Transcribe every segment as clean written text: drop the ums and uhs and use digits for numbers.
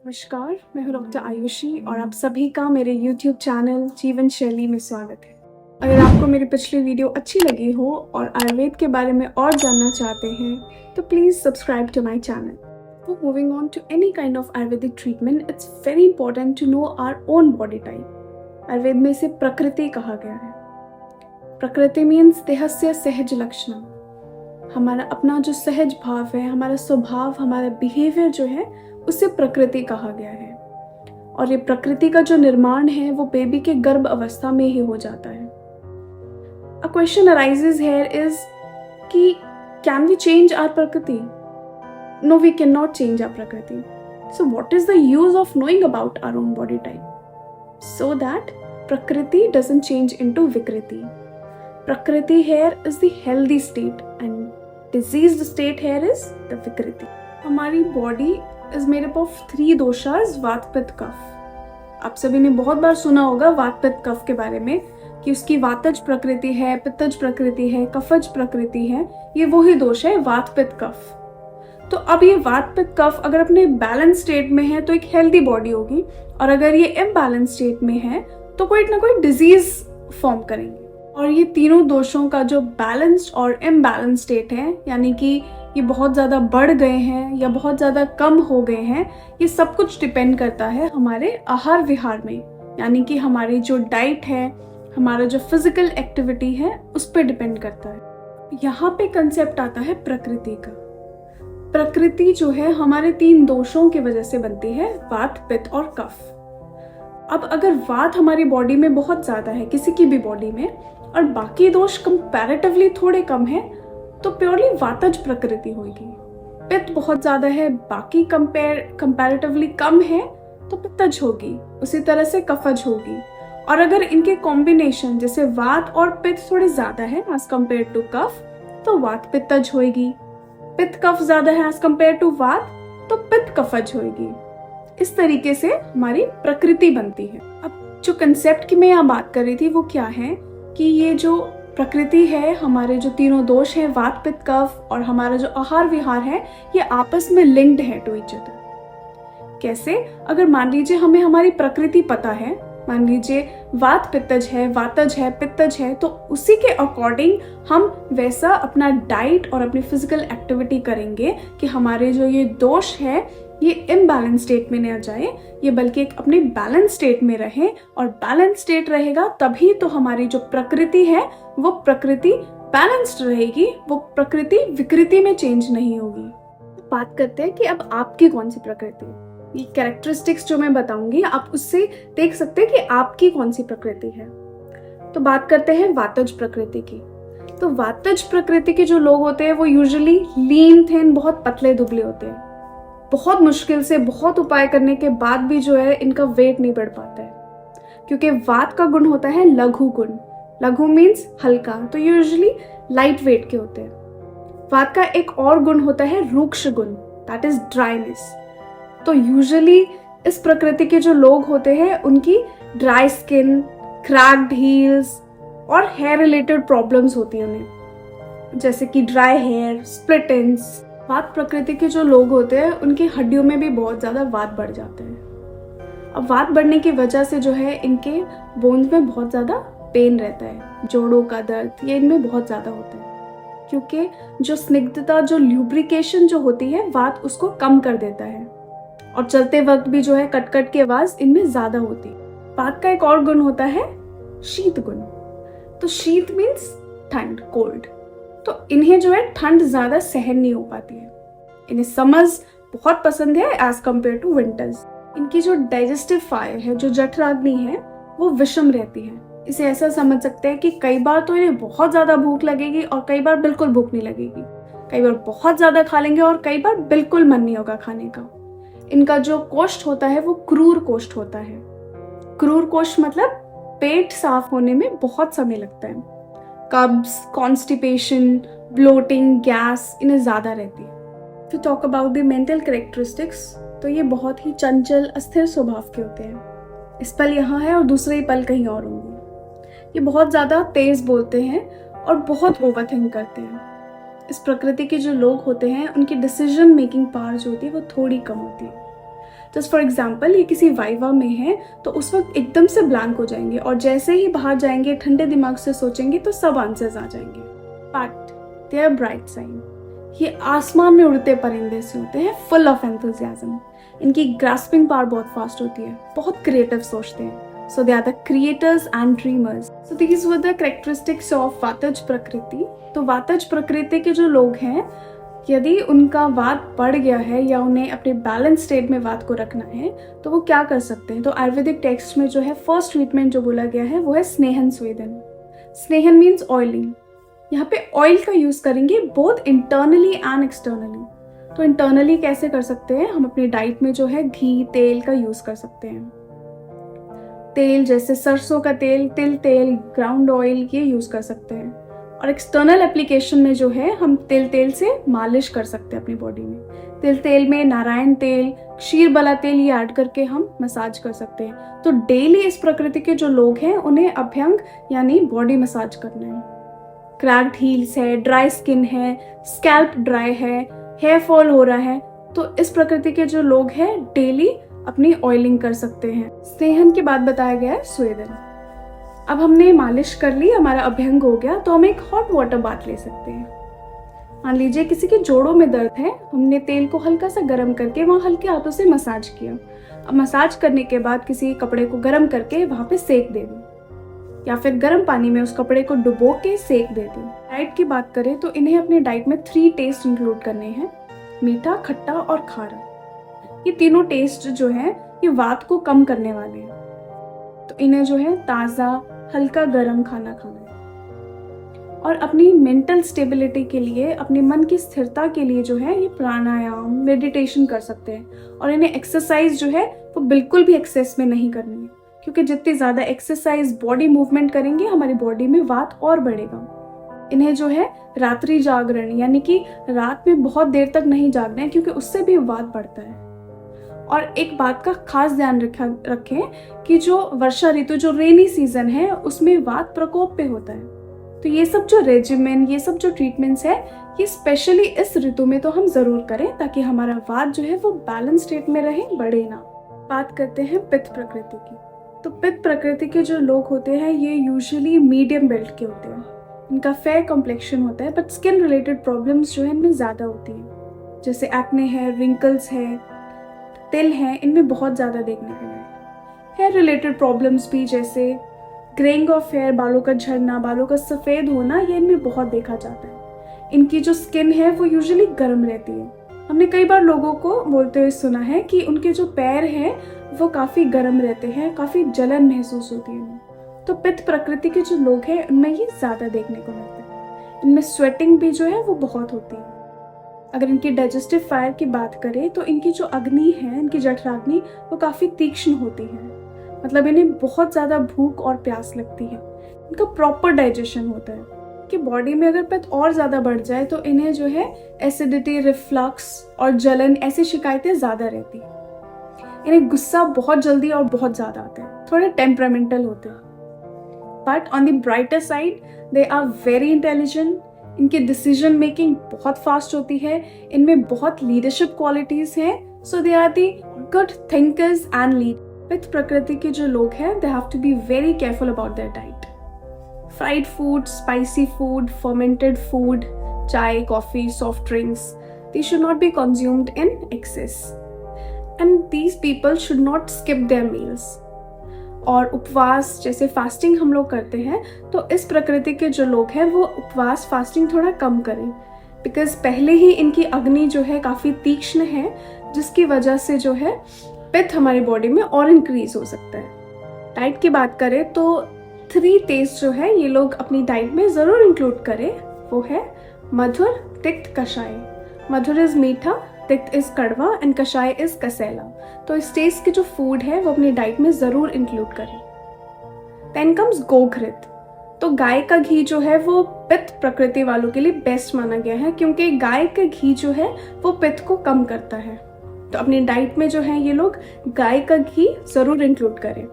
नमस्कार, मैं हूँ डॉक्टर आयुषी और आप सभी का मेरे YouTube चैनल जीवन शैली में स्वागत है। अगर आपको मेरी पिछली वीडियो अच्छी लगी हो और आयुर्वेद के बारे में और जानना चाहते हैं, तो please subscribe to my channel. Before moving on to any kind of Ayurvedic treatment, it's very important to know our own body type. Ayurveda में इसे प्रकृति कहा गया है। प्रकृति मीन्स देहस्य सहज लक्षणम। हमारा अपना जो सहज भाव है, हमारा स्वभाव, हमारा बिहेवियर जो है, उसे प्रकृति कहा गया है। और ये प्रकृति का जो निर्माण है वो बेबी के गर्भ अवस्था में ही हो जाता है। A question arises here is कि can we change our prakriti? No, we can not change our prakriti. So what is the use of knowing about our own body type? So that prakriti doesn't change into vikriti. Prakriti here is the healthy state and diseased state here is the vikriti. हमारी body is made up of 3 doshas, वात पित्त कफ। आप सभी ने बहुत बार सुना होगा वात पित्त कफ के बारे में कि उसकी वातज प्रकृति है, पित्तज प्रकृति है, कफज प्रकृति है। ये वही दोष है वात पित्त कफ। तो अब ये वात पित्त कफ अगर अपने बैलेंस स्टेट में है तो एक हेल्दी बॉडी होगी, और अगर ये इम्बैलेंस स्टेट में है तो कोई ना कोई डिजीज फॉर्म करेंगे। और ये तीनों दोषों का जो बैलेंस्ड और इम्बैलेंस स्टेट है, यानी कि ये बहुत ज़्यादा बढ़ गए हैं या बहुत ज़्यादा कम हो गए हैं, ये सब कुछ डिपेंड करता है हमारे आहार विहार में, यानी कि हमारी जो डाइट है, हमारा जो फिजिकल एक्टिविटी है, उस पर डिपेंड करता है। यहाँ पे कंसेप्ट आता है प्रकृति का। प्रकृति जो है हमारे 3 दोषों की वजह से बनती है, वात, पित्त और कफ। अब अगर वात हमारी बॉडी में बहुत ज़्यादा है, किसी की भी बॉडी में, और बाकी दोष कंपैरेटिवली थोड़े कम है, तो प्योरली वातज प्रकृति होगी। पित्त बहुत ज़्यादा है, बाकी कंपैरेटिवली कम है, तो पित्तज होगी। उसी तरह से कफज होगी। और अगर इनके कॉम्बिनेशन जैसे वात और पित्त थोड़े ज़्यादा है एज कम्पेयर टू कफ, तो वात पित्तज होगी। पित्त कफ ज़्यादा है एज कम्पेयर टू वात, तो पित्त कफज होगी। इस तरीके से हमारी प्रकृति बनती है। अब जो कंसेप्ट की मैं यहाँ बात कर रही थी वो क्या है कि ये जो प्रकृति है, हमारे जो तीनों दोष हैं, वात, पित्त, कफ, और हमारा जो आहार विहार है, ये आपस में लिंक्ड है टू ईच अदर। कैसे? अगर मान लीजिए हमें हमारी प्रकृति पता है, मान लीजिए वात पित्तज है, वातज है, पित्तज है, तो उसी के अकॉर्डिंग हम वैसा अपना डाइट और अपनी फिजिकल एक्टिविटी करेंगे कि हमारे जो ये दोष है ये इम्बैलेंस स्टेट में न जाए, ये बल्कि एक अपने बैलेंस स्टेट में रहे। और बैलेंस स्टेट रहेगा तभी तो हमारी जो प्रकृति है वो प्रकृति बैलेंस्ड रहेगी, वो प्रकृति विकृति में चेंज नहीं होगी। बात करते हैं कि अब आपकी कौन सी प्रकृति, ये कैरेक्टरिस्टिक्स जो मैं बताऊंगी आप उससे देख सकते हैं कि आपकी कौन सी प्रकृति है। तो बात करते हैं वातज प्रकृति की। तो वातज प्रकृति के जो लोग होते हैं वो यूजुअली लीन थिन, बहुत पतले दुबले होते हैं। बहुत मुश्किल से, बहुत उपाय करने के बाद भी जो है इनका वेट नहीं बढ़ पाता है, क्योंकि वात का गुण होता है लघु गुण। लघु मीन्स हल्का, तो यूजुअली लाइट वेट के होते हैं। वात का एक और गुण होता है रूक्ष गुण, दैट इज ड्राइनेस। तो यूजुअली इस प्रकृति के जो लोग होते हैं उनकी ड्राई स्किन, क्रैक्ड हील्स और हेयर रिलेटेड प्रॉब्लम्स होती हैं उन्हें, जैसे कि ड्राई हेयर, स्प्लिट एंड्स। वात प्रकृति के जो लोग होते हैं उनकी हड्डियों में भी बहुत ज़्यादा वात बढ़ जाते हैं। अब वात बढ़ने की वजह से जो है इनके बोन्स में बहुत ज़्यादा पेन रहता है, जोड़ों का दर्द, ये इनमें बहुत ज़्यादा होता है, क्योंकि जो स्निग्धता, जो ल्यूब्रिकेशन जो होती है, वात उसको कम कर देता है। और चलते वक्त भी जो है कट की आवाज़ इनमें ज़्यादा होती है। वात का एक और गुण होता है शीत गुण। तो शीत मीन्स ठंड, कोल्ड। तो इन्हें जो है ठंड ज़्यादा सहन नहीं हो पाती है, इन्हें समर्स बहुत पसंद है एज कम्पेयर टू विंटर्स। इनकी जो डाइजेस्टिव फायर है, जो जठराग्नि है, वो विषम रहती है। इसे ऐसा समझ सकते हैं कि कई बार तो इन्हें बहुत ज़्यादा भूख लगेगी और कई बार बिल्कुल भूख नहीं लगेगी। कई बार बहुत ज़्यादा खा लेंगे और कई बार बिल्कुल मन नहीं होगा खाने का। इनका जो कोष्ठ होता है वो क्रूर कोष्ठ होता है। क्रूर कोष्ठ मतलब पेट साफ होने में बहुत समय लगता है। कब्ज, कॉन्स्टिपेशन, ब्लोटिंग, गैस इन्हें ज़्यादा रहती है। To talk about the mental characteristics, तो ये बहुत ही चंचल, अस्थिर स्वभाव के होते हैं। इस पल यहाँ है और दूसरे ही पल कहीं और होंगे। ये बहुत ज़्यादा तेज़ बोलते हैं और बहुत ओवरथिंक करते हैं। इस प्रकृति के जो लोग होते हैं उनकी डिसीजन मेकिंग पावर जो होती है वो थोड़ी कम होती है। जस्ट फॉर एग्जाम्पल ये किसी वाइवा में है तो उस वक्त एकदम से ब्लैंक हो जाएंगे और जैसे ही बाहर जाएंगे ठंडे दिमाग से सोचेंगे तो सब आंसर्स आ जाएंगे। But they are bright sign, ये आसमान में उड़ते परिंदे से होते हैं, फुल ऑफ एंथुजियाज्म। इनकी ग्रास्पिंग पावर बहुत फास्ट होती है, बहुत क्रिएटिव सोचते हैं। So they are the creators and dreamers. So these were the characteristics of वातज प्रकृति। तो वातज प्रकृति के जो लोग हैं, यदि उनका वात बढ़ गया है या उन्हें अपने बैलेंस स्टेट में वात को रखना है तो वो क्या कर सकते हैं। तो आयुर्वेदिक टेक्स्ट में जो है फर्स्ट ट्रीटमेंट जो बोला गया है वो है स्नेहन स्वेदन। स्नेहन मीन्स ऑयलिंग। यहाँ पे ऑयल का यूज करेंगे बोथ इंटरनली एंड एक्सटर्नली। तो इंटरनली कैसे कर सकते हैं, हम अपनी डाइट में जो है घी तेल का यूज कर सकते हैं। तेल जैसे सरसों का तेल, तिल तेल, ग्राउंड ऑयल ये यूज कर सकते हैं। और एक्सटर्नल एप्लीकेशन में जो है हम तिल तेल से मालिश कर सकते हैं अपनी बॉडी में। तिल तेल में नारायण तेल, क्षीर बला तेल ये ऐड करके हम मसाज कर सकते हैं। तो डेली इस प्रकृति के जो लोग हैं उन्हें अभ्यंग यानी बॉडी मसाज करना है। क्रैक्ड हील्स है, ड्राई स्किन है, स्कैल्प ड्राई है, हेयर फॉल हो रहा है, तो इस प्रकृति के जो लोग हैं डेली अपनी ऑयलिंग कर सकते हैं। स्नेहन के बाद बताया गया है स्वेदन। अब हमने मालिश कर ली, हमारा अभ्यंग हो गया, तो हम एक हॉट वाटर बाथ ले सकते हैं। मान लीजिए किसी के जोड़ों में दर्द है, हमने तेल को हल्का सा गर्म करके वहाँ हल्के हाथों से मसाज किया। अब मसाज करने के बाद किसी कपड़े को गर्म करके वहाँ पे सेक दे दें या फिर गर्म पानी में उस कपड़े को डुबो के सेक दे दें। डाइट की बात करें तो इन्हें अपने डाइट में 3 टेस्ट इंक्लूड करने हैं, मीठा, खट्टा और खारा। ये तीनों टेस्ट जो है ये वात को कम करने वाले हैं। तो इन्हें जो है ताज़ा हल्का गर्म खाना खाना है। और अपनी मेंटल स्टेबिलिटी के लिए, अपने मन की स्थिरता के लिए जो है ये प्राणायाम, मेडिटेशन कर सकते हैं। और इन्हें एक्सरसाइज जो है वो बिल्कुल भी एक्सेस में नहीं करनी है, क्योंकि जितनी ज़्यादा एक्सरसाइज बॉडी मूवमेंट करेंगे हमारी बॉडी में वात और बढ़ेगा। इन्हें जो है रात्रि जागरण यानी कि रात में बहुत देर तक नहीं जागना है, क्योंकि उससे भी वात बढ़ता है। और एक बात का खास ध्यान रखें कि जो वर्षा ऋतु, जो रेनी सीजन है, उसमें वात प्रकोप पे होता है। तो ये सब जो रेजिमेन, ये सब जो ट्रीटमेंट्स है, ये स्पेशली इस ऋतु में तो हम जरूर करें ताकि हमारा वात जो है वो बैलेंस स्टेट में रहे, बढ़े ना। बात करते हैं पित्त प्रकृति की। तो पित्त प्रकृति के जो लोग होते हैं ये यूजुअली मीडियम बिल्ड के होते हैं। इनका फेयर कॉम्प्लेक्शन होता है, बट स्किन रिलेटेड प्रॉब्लम्स जो है इनमें ज़्यादा होती है, जैसे एक्ने है, रिंकल्स है, तिल है, इनमें बहुत ज़्यादा देखने को मिलता है। हेयर रिलेटेड प्रॉब्लम्स भी जैसे ग्रेइंग ऑफ हेयर, बालों का झड़ना, बालों का सफ़ेद होना, ये इनमें बहुत देखा जाता है। इनकी जो स्किन है वो यूजुअली गर्म रहती है। हमने कई बार लोगों को बोलते हुए सुना है कि उनके जो पैर हैं वो काफ़ी गर्म रहते हैं, काफ़ी जलन महसूस होती है उन्हें। तो पित्त प्रकृति के जो लोग हैं उनमें ये ज़्यादा देखने को मिलता है। इनमें स्वेटिंग भी जो है वो बहुत होती है। अगर इनकी डाइजेस्टिव फायर की बात करें तो इनकी जो अग्नि है, इनकी जठराग्नि, वो काफ़ी तीक्ष्ण होती है। मतलब इन्हें बहुत ज़्यादा भूख और प्यास लगती है। इनका प्रॉपर डाइजेशन होता है कि बॉडी में अगर पित्त और ज़्यादा बढ़ जाए तो इन्हें जो है एसिडिटी, रिफ्लक्स और जलन ऐसी शिकायतें ज़्यादा रहती हैं। इन्हें गुस्सा बहुत जल्दी और बहुत ज़्यादा आता है, थोड़े टेम्परामेंटल होते हैं। But on the brighter side they are very intelligent. इनकी डिसीजन मेकिंग बहुत फास्ट होती है, इनमें बहुत लीडरशिप क्वालिटीज हैं। So they are the good thinkers and lead. पित्त प्रकृति के जो लोग हैं they have to be very careful about their diet. Fried food, spicy food, fermented food, chai, coffee, soft drinks, they should not be consumed in excess and these people should not skip their meals. और उपवास जैसे fasting हम लोग करते हैं तो इस प्रकृति के जो लोग हैं वो उपवास फास्टिंग थोड़ा कम करें, बिकॉज पहले ही इनकी अग्नि जो है काफ़ी तीक्ष्ण है, जिसकी वजह से जो है पित्त हमारी बॉडी में और इंक्रीज हो सकता है। डाइट की बात करें तो 3 टेस्ट जो है ये लोग अपनी डाइट में ज़रूर इंक्लूड करें। वो है मधुर, तिक्त, कषाय। मधुर इज मीठा, तिक्त इज कड़वा एंड कषाय इज कसैला। तो इस टेस्ट के जो फूड है वो अपनी डाइट में ज़रूर इंक्लूड करें। Then comes goghrita. तो गाय का घी जो है वो पित्त प्रकृति वालों के लिए बेस्ट माना गया है, क्योंकि गाय का घी जो है वो पित्त को कम करता है। तो अपनी डाइट में जो है ये लोग गाय का घी ज़रूर इंक्लूड करें।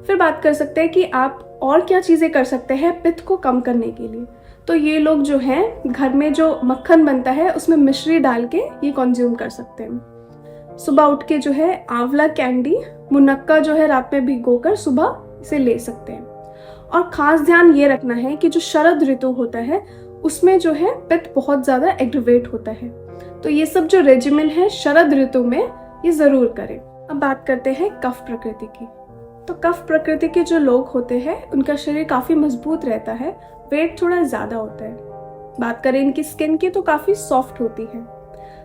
फिर बात कर सकते हैं कि आप और क्या चीज़ें कर सकते हैं पित्त को कम करने के लिए। तो ये लोग जो हैं घर में जो मक्खन बनता है उसमें मिश्री डाल के ये कंज्यूम कर सकते हैं। सुबह उठ के जो है आंवला कैंडी, मुनक्का जो है रात में भिगोकर सुबह इसे ले सकते हैं। और खास ध्यान ये रखना है कि जो शरद ऋतु होता है उसमें जो है पित्त बहुत ज़्यादा एग्रीवेट होता है, तो ये सब जो रेजिमेन है शरद ऋतु में ये ज़रूर करें। अब बात करते हैं कफ प्रकृति की। तो कफ प्रकृति के जो लोग होते हैं उनका शरीर काफ़ी मजबूत रहता है, वेट थोड़ा ज़्यादा होता है। बात करें इनकी स्किन की तो काफ़ी सॉफ्ट होती है।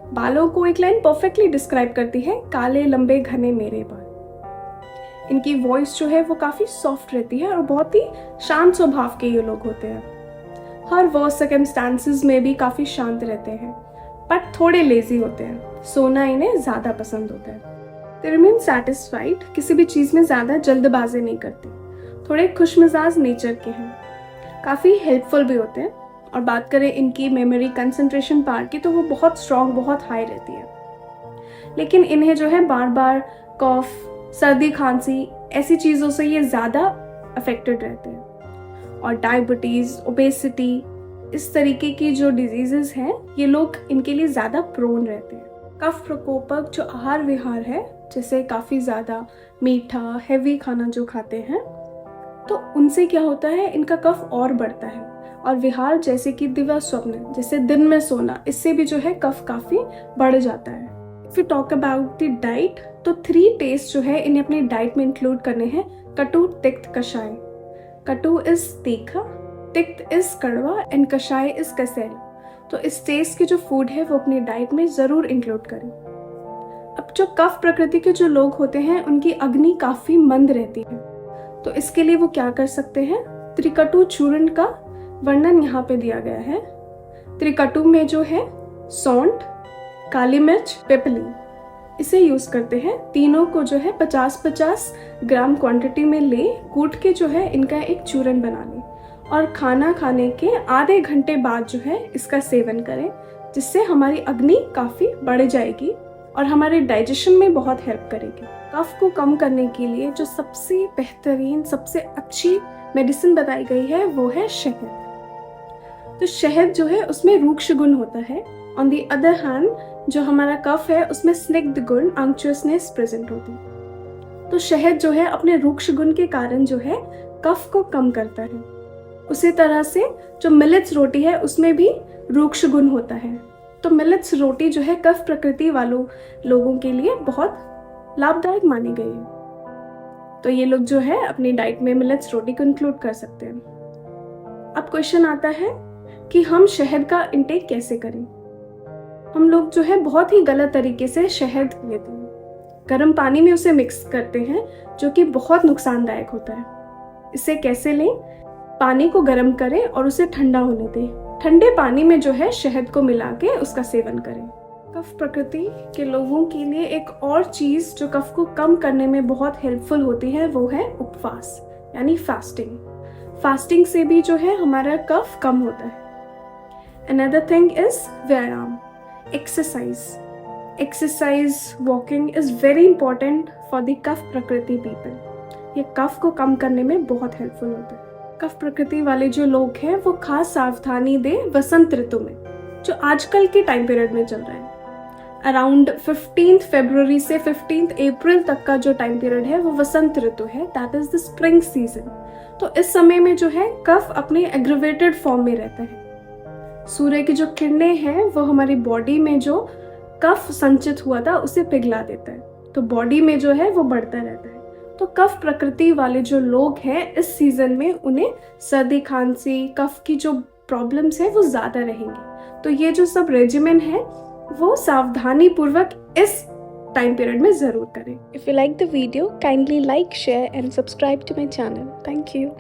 बालों को एक लाइन परफेक्टली डिस्क्राइब करती है, काले लंबे घने मेरे बाल। इनकी वॉइस जो है वो काफ़ी सॉफ्ट रहती है और बहुत ही शांत स्वभाव के ये लोग होते हैं। हर वो सर्कमस्टांसेस में भी काफ़ी शांत रहते हैं, बट थोड़े लेजी होते हैं। सोना इन्हें ज़्यादा पसंद होता है। दे रिमेन सैटिस्फाइड, किसी भी चीज़ में ज़्यादा जल्दबाजी नहीं करते। थोड़े खुशमिजाज नेचर के हैं, काफ़ी हेल्पफुल भी होते हैं। और बात करें इनकी मेमोरी कंसंट्रेशन पावर की तो वो बहुत स्ट्रॉन्ग, बहुत हाई रहती है। लेकिन इन्हें जो है बार बार कॉफ, सर्दी खांसी ऐसी चीज़ों से ये ज़्यादा अफेक्टेड रहते हैं। और डायबिटीज़, ओबेसिटी इस तरीके की जो डिजीजेस हैं ये लोग इनके लिए ज़्यादा प्रोन रहते हैं। कफ प्रकोपक जो आहार विहार है, जैसे काफ़ी ज़्यादा मीठा हैवी खाना जो खाते हैं तो उनसे क्या होता है इनका कफ और बढ़ता है। और विहार जैसे कि दिवा स्वप्न, जैसे दिन में सोना, इससे भी जो है कफ काफ़ी बढ़ जाता है। If you talk about the diet तो 3 टेस्ट जो है इन्हें अपनी डाइट में इंक्लूड करने हैं। कटु, तिक्त, कषाय। कटु इज तीखा, तिक्त इज कड़वा एंड कषाय इज कसेल। तो इस टेस्ट के जो फूड है वो अपनी डाइट में ज़रूर इंक्लूड करें। अब जो कफ प्रकृति के जो लोग होते हैं उनकी अग्नि काफ़ी मंद रहती है, तो इसके लिए वो क्या कर सकते हैं। त्रिकटु चूर्ण का वर्णन यहाँ पे दिया गया है। त्रिकटु में जो है सौंठ, काली मिर्च, पिपली, इसे यूज करते हैं। तीनों को जो है 50-50 ग्राम क्वांटिटी में ले, कूट के जो है इनका एक चूर्ण बना लें और खाना खाने के आधे घंटे बाद जो है इसका सेवन करें, जिससे हमारी अग्नि काफ़ी बढ़ जाएगी और हमारे डाइजेशन में बहुत हेल्प करेगी। कफ को कम करने के लिए जो सबसे बेहतरीन, सबसे अच्छी मेडिसिन बताई गई है वो है शहद। तो शहद जो है उसमें रूक्ष गुण होता है। ऑन दी अदर हैंड जो हमारा कफ है उसमें स्निग्ध गुण, अंक्चुअसनेस प्रेजेंट होती है। तो शहद जो है अपने रूक्ष गुण के कारण जो है कफ को कम करता है। उसी तरह से जो मिलेट्स रोटी है उसमें भी रूक्ष गुण होता है। तो मिलेट्स रोटी जो है कफ प्रकृति वालों लोगों के लिए बहुत लाभदायक मानी गई है। तो ये लोग जो है अपनी डाइट में मिलेट्स रोटी को इंक्लूड कर सकते हैं। अब क्वेश्चन आता है कि हम शहद का इंटेक कैसे करें। हम लोग जो है बहुत ही गलत तरीके से शहद लेते हैं। गर्म पानी में उसे मिक्स करते हैं जो कि बहुत नुकसानदायक होता है। इसे कैसे लें। पानी को गर्म करें और उसे ठंडा होने दें। ठंडे पानी में जो है शहद को मिला के उसका सेवन करें। कफ प्रकृति के लोगों के लिए एक और चीज़ जो कफ को कम करने में बहुत हेल्पफुल होती है वो है उपवास, यानी फास्टिंग। फास्टिंग से भी जो है हमारा कफ कम होता है। Another thing is व्यायाम, exercise, walking is very important for the कफ प्रकृति people। ये कफ को कम करने में बहुत हेल्पफुल होता है। कफ प्रकृति वाले जो लोग हैं वो खास सावधानी दें वसंत ऋतु में, जो आजकल के टाइम पीरियड में चल रहा है। अराउंड 15 फरवरी से 15 अप्रैल तक का जो टाइम पीरियड है वो वसंत ऋतु है, that is the spring season. तो इस समय में जो है कफ अपने एग्रीवेटेड फॉर्म में रहता है। सूर्य की जो किरणें हैं वो हमारी बॉडी में जो कफ संचित हुआ था उसे पिघला देता है, तो बॉडी में जो है वो बढ़ता रहता है। तो कफ प्रकृति वाले जो लोग हैं इस सीजन में उन्हें सर्दी खांसी, कफ की जो प्रॉब्लम्स है वो ज़्यादा रहेंगी। तो ये जो सब रेजिमेन है वो सावधानी पूर्वक इस टाइम पीरियड में ज़रूर करें। If you like the video, kindly like, share and subscribe to my channel. Thank you.